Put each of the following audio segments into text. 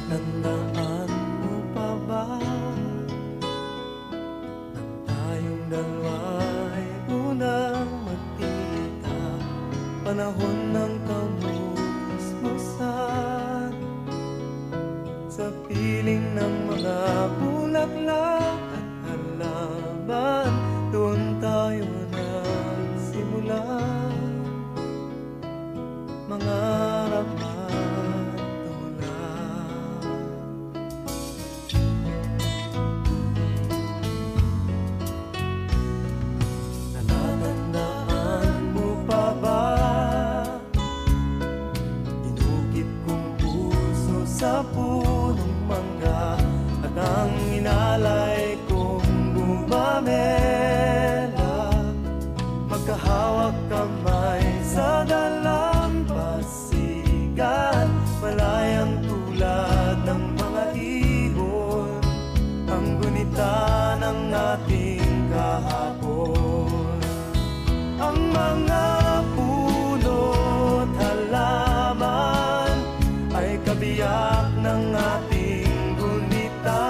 Natatandaan mo pa ba nang tayong dalawa'y unang magkita? Panahon ng kamusmusan, sa piling ng mga bulaklak at halaman, doon tayo nagsimula mangarap at tulad. Natatandaan mo pa ba inukit kong puso sa punong mangga, at ang inalay kong gumamela, magkahawak kamay sa dalampasigan, malayang tulad ng mga ibon, ang gunita ng ating kahapon. Ang mga puno't halaman ay kabiyak ng ating gunita,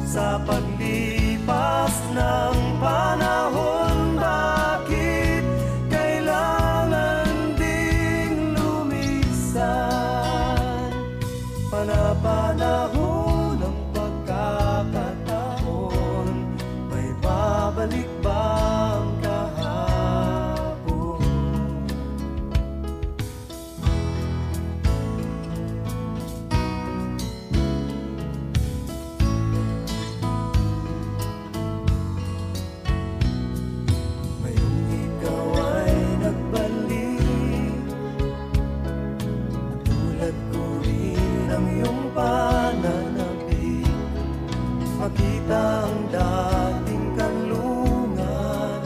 sa paglipas ng panahon. Bakit kailangan ding lumisan? Panapanahon ng pagkakataon, may babalik ba ang kahapon? Ngayong ikaw ay nagbalik, tulad ko rin ang iyong pananabik, makita ang dating kanlungan,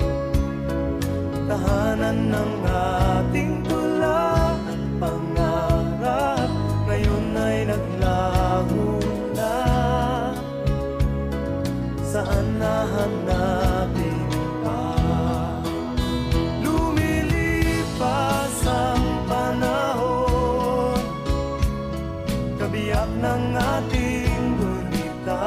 tahanan ng ating tula at pangarap, ngayon ay naglaho na. Saan nahanapin pa? Lumilipas ang panahon, kabiyak ng ating gunita,